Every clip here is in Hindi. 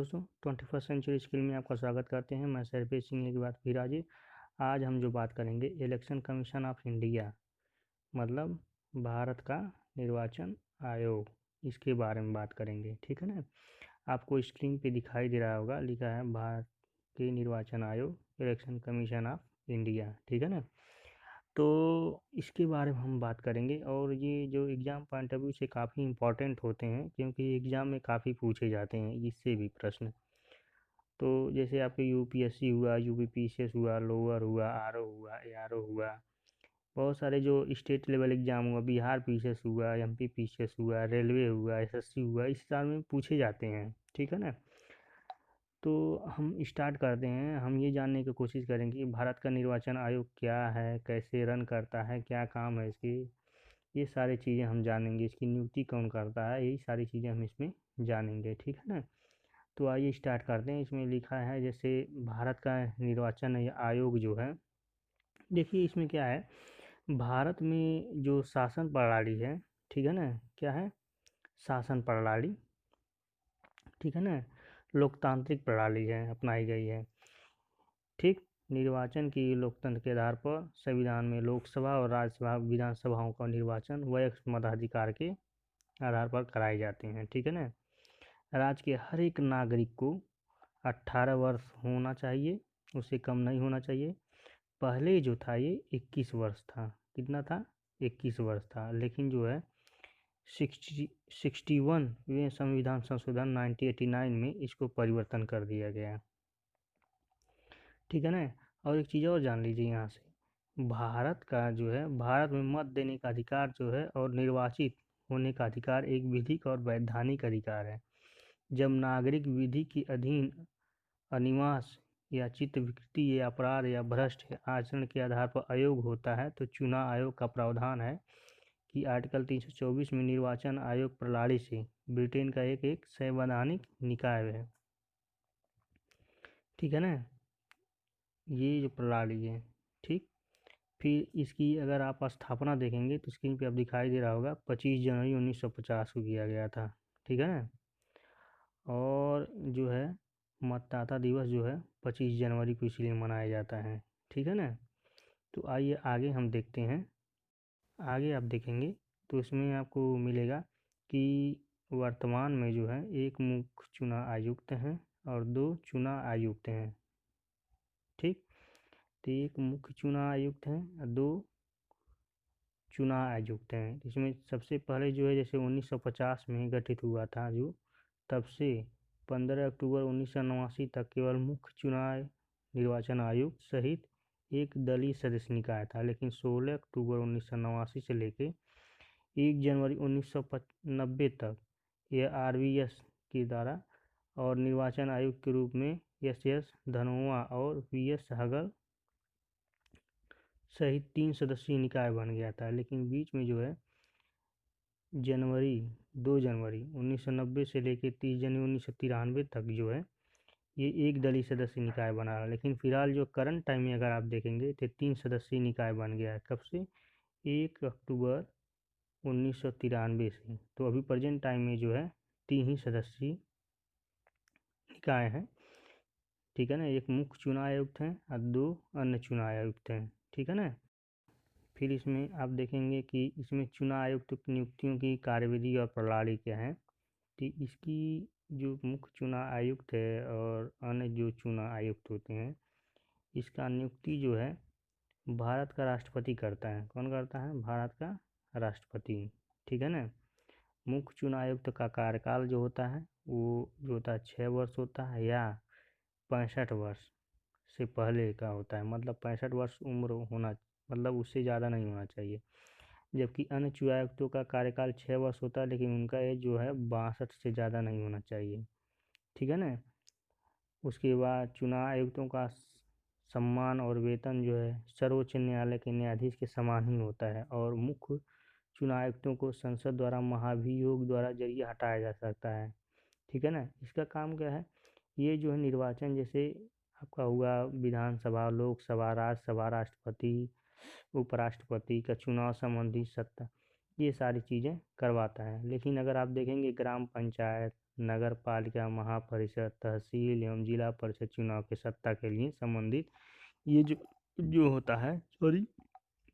दोस्तों, 21st सेंचुरी स्किल में आपका स्वागत करते हैं। मैं सरफेज सिंह एक बार फिर आज हम जो बात करेंगे इलेक्शन कमीशन ऑफ इंडिया, मतलब भारत का निर्वाचन आयोग, इसके बारे में बात करेंगे। ठीक है ना। आपको स्क्रीन पे दिखाई दे रहा होगा, लिखा है भारत के निर्वाचन आयोग इलेक्शन कमीशन ऑफ इंडिया। ठीक है ना। तो इसके बारे में हम बात करेंगे और ये जो एग्ज़ाम पॉइंट ऑफ व्यू से काफ़ी इम्पोर्टेंट होते हैं, क्योंकि एग्ज़ाम में काफ़ी पूछे जाते हैं इससे भी प्रश्न। तो जैसे आपके यूपीएससी हुआ, यूपीपीसीएस हुआ, लोअर हुआ, आरओ हुआ, एआरओ हुआ, बहुत सारे जो स्टेट लेवल एग्ज़ाम हुआ, बिहार पीसीएस हुआ, एमपी पीसीएस हुआ, रेलवे हुआ, एसएससी हुआ, इस साल में पूछे जाते हैं। ठीक है ना। तो हम स्टार्ट करते हैं। हम ये जानने की कोशिश करेंगे कि भारत का निर्वाचन आयोग क्या है, कैसे रन करता है, क्या काम है इसकी, ये सारी चीज़ें हम जानेंगे। इसकी नियुक्ति कौन करता है, यही सारी चीज़ें हम इसमें जानेंगे। ठीक है ना। तो आइए स्टार्ट करते हैं। इसमें लिखा है जैसे भारत का निर्वाचन आयोग जो है, देखिए इसमें क्या है, भारत में जो शासन प्रणाली है, ठीक है ना, क्या है, शासन प्रणाली, ठीक है ना, लोकतांत्रिक प्रणाली है, अपनाई गई है। ठीक। निर्वाचन की लोकतंत्र के आधार पर संविधान में लोकसभा और राज्यसभा विधानसभाओं का निर्वाचन वयस्क मताधिकार के आधार पर कराए जाते हैं। ठीक है ना। राज्य के हर एक नागरिक को 18 वर्ष होना चाहिए, उससे कम नहीं होना चाहिए। पहले जो था ये 21 वर्ष था। कितना था? 21 वर्ष था। लेकिन जो है 61वें संविधान संशोधन 1989 में इसको परिवर्तन कर दिया गया। ठीक है ना। और एक चीज़ और जान लीजिए यहाँ से, भारत का जो है, भारत में मत देने का अधिकार जो है और निर्वाचित होने का अधिकार एक विधिक और वैधानिक अधिकार है। जब नागरिक विधि के अधीन अनिवास या चित्त विकृति या अपराध या भ्रष्ट आचरण के आधार पर आयोग होता है, तो चुनाव आयोग का प्रावधान है कि आर्टिकल 324 में निर्वाचन आयोग प्रणाली से ब्रिटेन का एक संवैधानिक निकाय है। ठीक है ना। ये जो प्रणाली है, ठीक। फिर इसकी अगर आप स्थापना देखेंगे तो स्क्रीन पे आप दिखाई दे रहा होगा, 25 जनवरी 1950 को किया गया था। ठीक है ना। और जो है मतदाता दिवस जो है 25 जनवरी को इसलिए मनाया जाता है। ठीक है ना। तो आइए आगे हम देखते हैं। आगे आप देखेंगे तो इसमें आपको मिलेगा कि वर्तमान में जो है एक मुख्य चुनाव आयुक्त हैं और 2 चुनाव आयुक्त हैं। ठीक। तो एक मुख्य चुनाव आयुक्त हैं और 2 चुनाव आयुक्त हैं। इसमें सबसे पहले जो है जैसे 1950 में गठित हुआ था जो, तब से 15 अक्टूबर 1989 तक केवल मुख्य चुनाव निर्वाचन आयुक्त सहित एक दलीय सदस्य निकाय था। लेकिन 16 अक्टूबर 1989 से लेकर 1 जनवरी 1990 तक यह आरवीएस के द्वारा और निर्वाचन आयुक्त के रूप में एस धनोआ और वीएस सहगल सहित 3 सदस्यीय निकाय बन गया था। लेकिन बीच में जो है 2 जनवरी 1990 से लेकर 30 जनवरी 1993 तक जो है ये एक दलीय सदस्य निकाय बना रहा। लेकिन फिलहाल जो करंट टाइम में अगर आप देखेंगे तो 3 सदस्यीय निकाय बन गया है। कब से? 1 अक्टूबर 1993 से। तो अभी प्रेजेंट टाइम में जो है 3 ही सदस्यीय निकाय हैं। ठीक है ना। एक मुख्य चुनाव आयुक्त हैं और 2 अन्य चुनाव आयुक्त हैं। ठीक है ना। फिर इसमें आप देखेंगे कि इसमें चुनाव आयुक्त की नियुक्तियों की कार्यविधि और प्रणाली क्या है। तो इसकी जो मुख्य चुनाव आयुक्त है और अन्य जो चुनाव आयुक्त होते हैं, इसका नियुक्ति जो है भारत का राष्ट्रपति करता है। कौन करता है? भारत का राष्ट्रपति। ठीक है ना। मुख्य चुनाव आयुक्त का कार्यकाल जो होता है वो जो होता है 6 वर्ष होता है या 65 वर्ष से पहले का होता है। मतलब 65 वर्ष उम्र होना, मतलब उससे ज़्यादा नहीं होना चाहिए। जबकि अन्य चुनाव आयुक्तों का कार्यकाल 6 वर्ष होता है, लेकिन उनका एज जो है 62 से ज़्यादा नहीं होना चाहिए। ठीक है ना। उसके बाद चुनाव आयुक्तों का सम्मान और वेतन जो है सर्वोच्च न्यायालय के न्यायाधीश के समान ही होता है। और मुख्य चुनाव आयुक्तों को संसद द्वारा महाभियोग द्वारा जरिए हटाया जा सकता है। ठीक है ना। इसका काम क्या है? ये जो है निर्वाचन, जैसे आपका हुआ विधानसभा, लोकसभा, राज्यसभा, राष्ट्रपति, उपराष्ट्रपति का चुनाव संबंधी सत्ता, ये सारी चीज़ें करवाता है। लेकिन अगर आप देखेंगे ग्राम पंचायत, नगर पालिका, महापरिषद, तहसील एवं जिला परिषद चुनाव के सत्ता के लिए संबंधित ये जो होता है सॉरी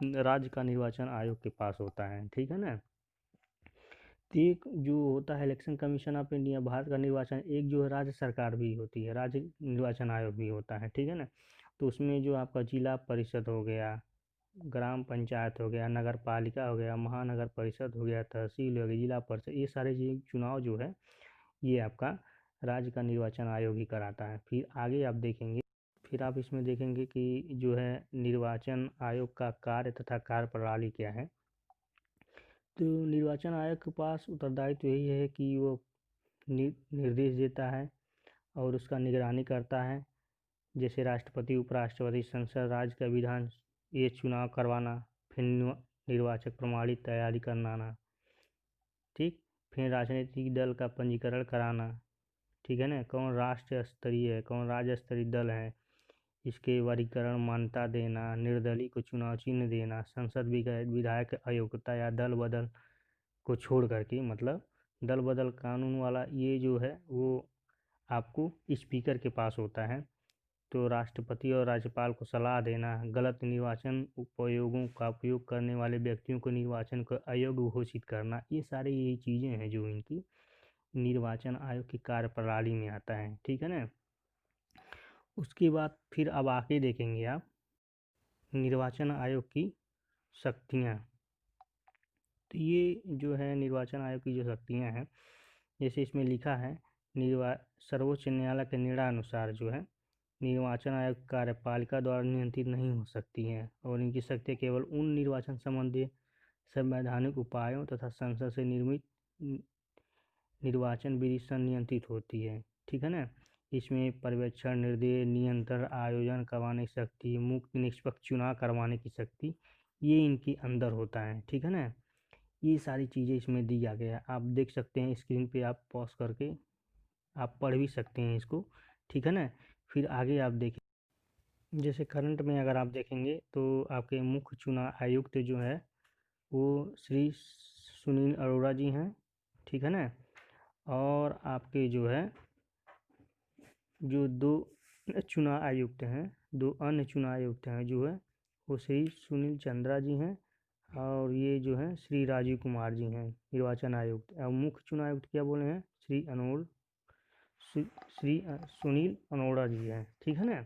राज्य का निर्वाचन आयोग के पास होता है। ठीक है ना। तो एक जो होता है election commission of India, Bharat का निर्वाचन, एक जो है राज्य सरकार भी होती है, राज्य निर्वाचन आयोग भी होता है। ठीक है ना। तो उसमें जो आपका जिला परिषद हो गया, ग्राम पंचायत हो गया, नगर पालिका हो गया, महानगर परिषद हो गया, तहसील हो गया, जिला परिषद, ये सारे चुनाव जो है ये आपका राज्य का निर्वाचन आयोग ही कराता है। फिर आगे आप देखेंगे, फिर आप इसमें देखेंगे कि जो है निर्वाचन आयोग का कार्य तथा कार्यप्रणाली क्या है। तो निर्वाचन आयोग के पास उत्तरदायित्व यही है कि वो निर्देश देता है और उसका निगरानी करता है, जैसे राष्ट्रपति, उपराष्ट्रपति, संसद, राज्य का विधान, ये चुनाव करवाना, फिर निर्वाचक प्रणाली तैयारी करना, ठीक, फिर राजनीतिक दल का पंजीकरण कराना, ठीक है ना, कौन राष्ट्र स्तरीय है, कौन राज्य स्तरीय दल है, इसके वर्गीकरण मान्यता देना, निर्दलीय को चुनाव चिन्ह देना, संसद विधायक अयोग्यता या दल बदल को छोड़ करके, मतलब दल बदल कानून वाला ये जो है वो आपको स्पीकर के पास होता है। तो राष्ट्रपति और राज्यपाल को सलाह देना, गलत निर्वाचन उपयोगों का उपयोग करने वाले व्यक्तियों को निर्वाचन को अयोग्य घोषित करना, ये सारी यही चीज़ें हैं जो इनकी निर्वाचन आयोग की कार्यप्रणाली में आता है। ठीक है ना। उसके बाद फिर अब आके देखेंगे आप निर्वाचन आयोग की शक्तियाँ। तो ये जो है निर्वाचन आयोग की जो शक्तियाँ हैं, जैसे इसमें लिखा है सर्वोच्च न्यायालय के निर्णयानुसार जो है निर्वाचन आयोग कार्यपालिका द्वारा नियंत्रित नहीं हो सकती हैं और इनकी शक्तियाँ केवल उन निर्वाचन संबंधी संवैधानिक उपायों तथा संसद से निर्मित निर्वाचन विधि से नियंत्रित होती है। ठीक है ना। इसमें पर्यवेक्षण, निर्देश, नियंत्रण, आयोजन करवाने की शक्ति, मुक्त निष्पक्ष चुनाव करवाने की शक्ति, ये इनके अंदर होता है। ठीक है ना। ये सारी चीज़ें इसमें दिया गया है, आप देख सकते हैं स्क्रीन पे, आप पॉज करके आप पढ़ भी सकते हैं इसको। ठीक है ना। फिर आगे आप देखें, जैसे करंट में अगर आप देखेंगे तो आपके मुख्य चुनाव आयुक्त जो है वो श्री सुनील अरोड़ा जी हैं। ठीक है ना। और आपके जो है जो दो चुनाव आयुक्त हैं, दो अन्य चुनाव आयुक्त हैं जो है वो श्री सुनील चंद्रा जी हैं और ये जो है श्री राजीव कुमार जी हैं निर्वाचन आयुक्त। और मुख्य चुनाव आयुक्त क्या बोले हैं, श्री सुनील अरोड़ा जी हैं। ठीक है ना।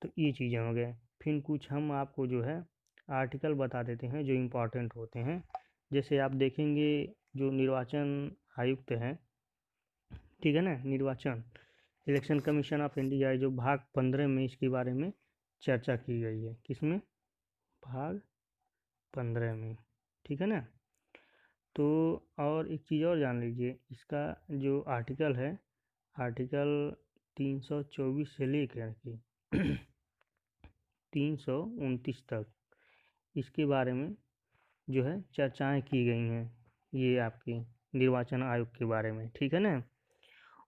तो ये चीज़ें हो गए। फिर कुछ हम आपको जो है आर्टिकल बता देते हैं जो इम्पोर्टेंट होते हैं। जैसे आप देखेंगे जो निर्वाचन आयुक्त हैं, ठीक है ना, निर्वाचन इलेक्शन कमीशन ऑफ इंडिया जो भाग 15 में इसके बारे में चर्चा की गई है। किसमें, भाग 15 में। ठीक है ना। तो और एक चीज़ और जान लीजिए, इसका जो आर्टिकल है, आर्टिकल 324 से लेकर के 329 तक इसके बारे में जो है चर्चाएं की गई हैं, ये आपके निर्वाचन आयोग के बारे में। ठीक है ना।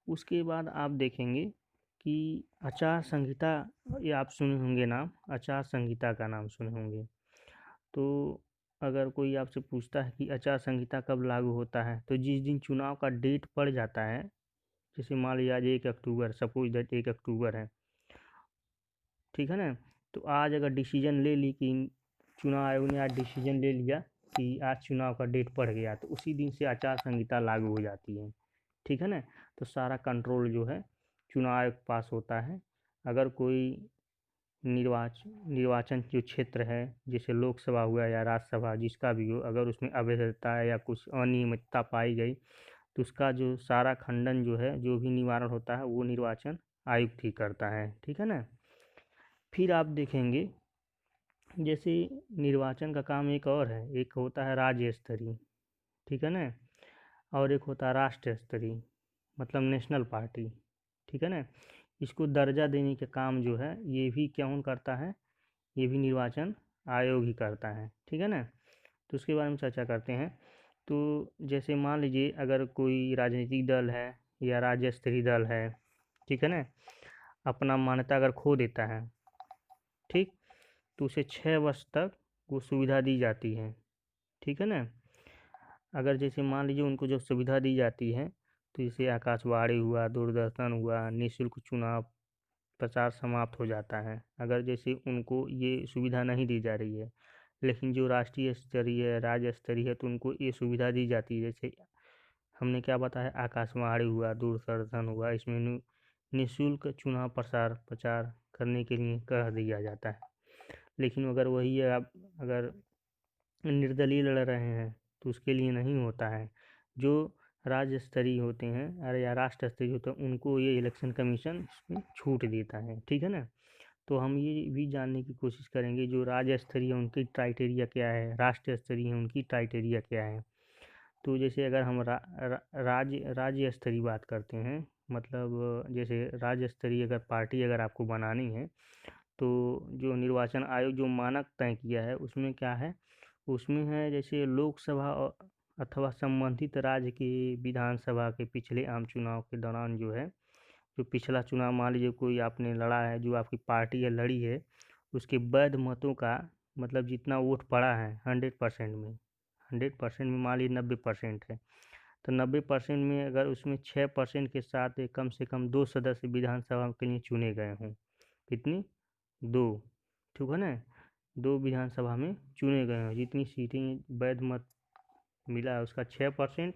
उसके बाद आप देखेंगे कि आचार संहिता, ये आप सुने होंगे नाम, आचार संहिता का नाम सुने होंगे। तो अगर कोई आपसे पूछता है कि आचार संहिता कब लागू होता है, तो जिस दिन चुनाव का डेट पड़ जाता है, जैसे मान लीजिए आज 1 अक्टूबर, सपोज दैट 1 अक्टूबर है, ठीक है ना। तो आज अगर डिसीजन ले ली कि चुनाव आयोग ने आज डिसीजन ले लिया कि आज चुनाव का डेट पड़ गया, तो उसी दिन से आचार संहिता लागू हो जाती है। ठीक है ना। तो सारा कंट्रोल जो है चुनाव आयोग के पास होता है। अगर कोई निर्वाचन जो क्षेत्र है, जैसे लोकसभा हुआ या राज्यसभा, जिसका भी हो, अगर उसमें अवैधता या कुछ अनियमितता पाई गई तो उसका जो सारा खंडन जो है, जो भी निवारण होता है, वो निर्वाचन आयुक्त ही करता है। ठीक है ना। फिर आप देखेंगे जैसे निर्वाचन का काम एक और है, एक होता है राज्य स्तरीय, ठीक है ना, और एक होता है राष्ट्रीय स्तरीय, मतलब नेशनल पार्टी। ठीक है ना। इसको दर्जा देने का काम जो है ये भी कौन करता है, ये भी निर्वाचन आयोग ही करता है। ठीक है ना। तो उसके बारे में चर्चा करते हैं। तो जैसे मान लीजिए अगर कोई राजनीतिक दल है या राज्य स्तरीय दल है, ठीक है ना, अपना मान्यता अगर खो देता है, ठीक, तो उसे 6 वर्ष तक वो सुविधा दी जाती है। ठीक है ना। अगर जैसे मान लीजिए उनको जो सुविधा दी जाती है तो इसे आकाशवाणी हुआ, दूरदर्शन हुआ, निःशुल्क चुनाव प्रचार समाप्त हो जाता है अगर जैसे उनको ये सुविधा नहीं दी जा रही है। लेकिन जो राष्ट्रीय स्तरीय, राज्य स्तरीय है, तो उनको ये सुविधा दी जाती है। जैसे हमने क्या बताया, आकाशवाणी हुआ, दूरदर्शन हुआ, इसमें निःशुल्क चुनाव प्रसार प्रचार करने के लिए कह दिया जाता है। लेकिन अगर वही है, आप अगर निर्दलीय लड़ रहे हैं तो उसके लिए नहीं होता है। जो राज्य स्तरीय होते हैं अरे या राष्ट्र स्तरीय होते हैं, उनको ये इलेक्शन कमीशन इसमें छूट देता है। ठीक है ना। तो हम ये भी जानने की कोशिश करेंगे जो राज्य स्तरीय है उनकी क्राइटेरिया क्या है, राष्ट्रीय स्तरीय है उनकी क्राइटेरिया क्या है। तो जैसे अगर हम राज्य स्तरीय बात करते हैं, मतलब जैसे राज्य स्तरीय अगर पार्टी अगर आपको बनानी है, तो जो निर्वाचन आयोग जो मानक तय किया है उसमें क्या है, उसमें है जैसे लोकसभा अथवा संबंधित राज्य की विधानसभा के पिछले आम चुनाव के दौरान जो है, जो पिछला चुनाव मान लीजिए कोई आपने लड़ा है, जो आपकी पार्टी है लड़ी है, उसके वैध मतों का मतलब जितना वोट पड़ा है 100% में, 100% में मान लीजिए 90% है, तो 90% में अगर उसमें 6% के साथ कम से कम 2 सदस्य विधानसभा के लिए चुने गए हों। कितनी? 2। ठीक है ना। 2 विधानसभा में चुने गए हों, जितनी सीटें वैध मत मिला है उसका 6%,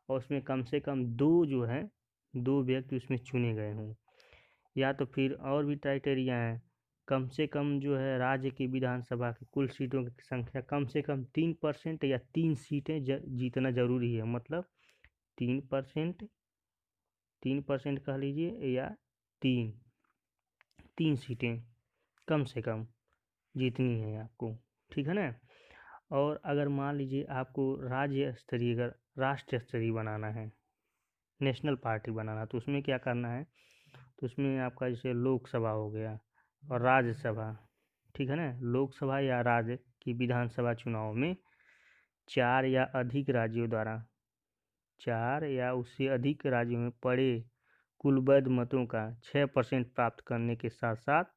और उसमें कम से कम 2 जो है 2 व्यक्ति उसमें चुने गए हों। या तो फिर और भी क्राइटेरिया है, कम से कम जो है राज्य की विधानसभा की कुल सीटों की संख्या कम से कम 3% या 3 सीटें जीतना जरूरी है। मतलब 3%, 3% कह लीजिए, या 3 सीटें कम से कम जीतनी है आपको। ठीक है ना। और अगर मान लीजिए आपको राज्य स्तरीय अगर राष्ट्र स्तरीय बनाना है, नेशनल पार्टी बनाना, तो उसमें क्या करना है, तो उसमें आपका जैसे लोकसभा हो गया और राज्यसभा। ठीक है ना। लोकसभा या राज्य की विधानसभा चुनाव में 4 या अधिक राज्यों द्वारा 4 या उससे अधिक राज्यों में पड़े कुल वैध मतों का 6% प्राप्त करने के साथ साथ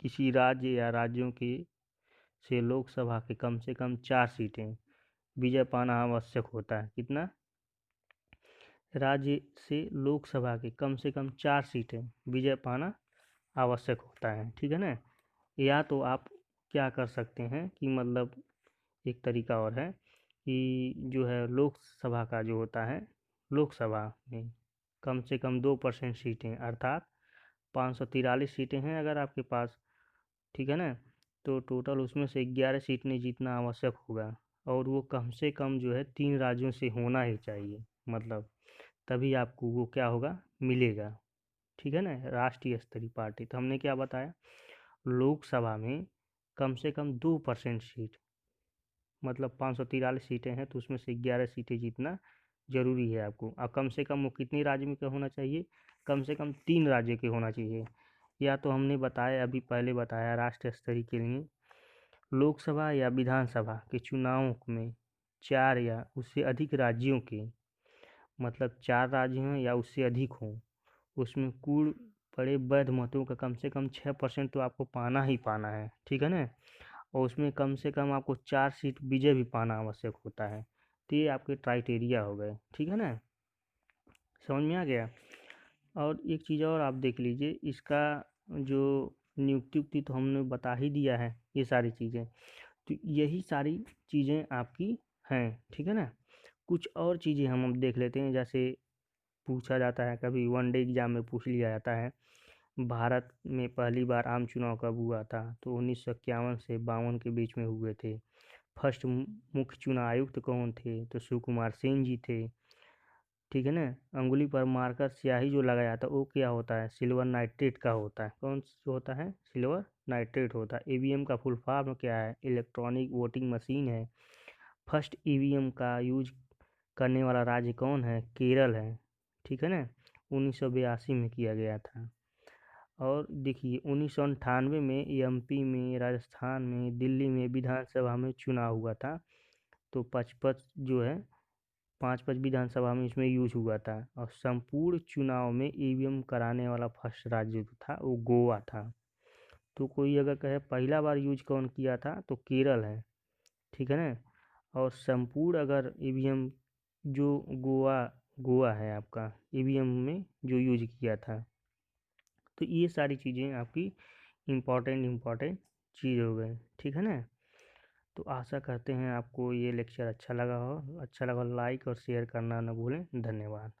किसी राज्य या राज्यों के से लोकसभा के कम से कम 4 सीटें विजय पाना आवश्यक होता है। कितना? राज्य से लोकसभा के कम से कम 4 सीटें विजय पाना आवश्यक होता है। ठीक है ना। या तो आप क्या कर सकते हैं कि मतलब एक तरीका और है कि जो है लोकसभा का जो होता है, लोकसभा में कम से कम 2% सीटें, अर्थात 543 सीटें हैं अगर आपके पास। ठीक है ना। तो टोटल उसमें से 11 सीटें जीतना आवश्यक होगा, और वो कम से कम जो है 3 राज्यों से होना ही चाहिए, मतलब तभी आपको वो क्या होगा, मिलेगा। ठीक है ना। राष्ट्रीय स्तरीय पार्टी, तो हमने क्या बताया, लोकसभा में कम से कम 2% सीट, मतलब 543 सीटें हैं, तो उसमें से 11 सीटें जीतना जरूरी है आपको। और कम से कम वो कितनी राज्य में का होना चाहिए, कम से कम 3 राज्य के होना चाहिए। या तो हमने बताया, अभी पहले बताया, राष्ट्रीय स्तरीय के लिए लोकसभा या विधानसभा के चुनावों में 4 या उससे अधिक राज्यों के, मतलब 4 राज्य हों या उससे अधिक हों, उसमें कुल पड़े वैध मतों का कम से कम 6% तो आपको पाना ही पाना है। ठीक है ना। और उसमें कम से कम आपको 4 सीट विजय भी पाना आवश्यक होता है। तो ये आपके क्राइटेरिया हो गए। ठीक है ना। समझ में आ गया। और एक चीज़ और आप देख लीजिए, इसका जो नियुक्ति उक्ति तो हमने बता ही दिया है, ये सारी चीज़ें, तो यही सारी चीज़ें आपकी हैं। ठीक है ना। कुछ और चीज़ें हम अब देख लेते हैं। जैसे पूछा जाता है, कभी वनडे एग्जाम में पूछ लिया जाता है, भारत में पहली बार आम चुनाव कब हुआ था, तो 1951 से 52 के बीच में हुए थे। फर्स्ट मुख्य चुनाव आयुक्त कौन थे, तो सुकुमार सेन जी थे। ठीक है ना। अंगुली पर मार्कर स्याही जो लगाया था वो क्या होता है, सिल्वर नाइट्रेट का होता है। कौन सा होता है, सिल्वर नाइट्रेट होता है। ईवीएम का फुल फॉर्म क्या है, इलेक्ट्रॉनिक वोटिंग मशीन है। फर्स्ट ईवीएम का यूज करने वाला राज्य कौन है, केरल है। ठीक है ना। 1982 में किया गया था। और देखिए 1998 में एमपी में, राजस्थान में, दिल्ली में विधानसभा में चुनाव हुआ था। तो 55 जो है 5 विधानसभा में इसमें यूज हुआ था। और संपूर्ण चुनाव में ईवीएम कराने वाला फर्स्ट राज्य जो था वो गोवा था। तो कोई अगर कहे पहला बार यूज कौन किया था, तो केरल है। ठीक है ना। और संपूर्ण अगर ईवीएम जो गोवा गोवा है आपका ईवीएम में जो यूज किया था। तो ये सारी चीज़ें आपकी इम्पोर्टेंट चीज़ हो गए, ठीक है ना। तो आशा करते हैं आपको ये लेक्चर अच्छा लगा हो। अच्छा लगा लाइक और शेयर करना ना भूलें। धन्यवाद।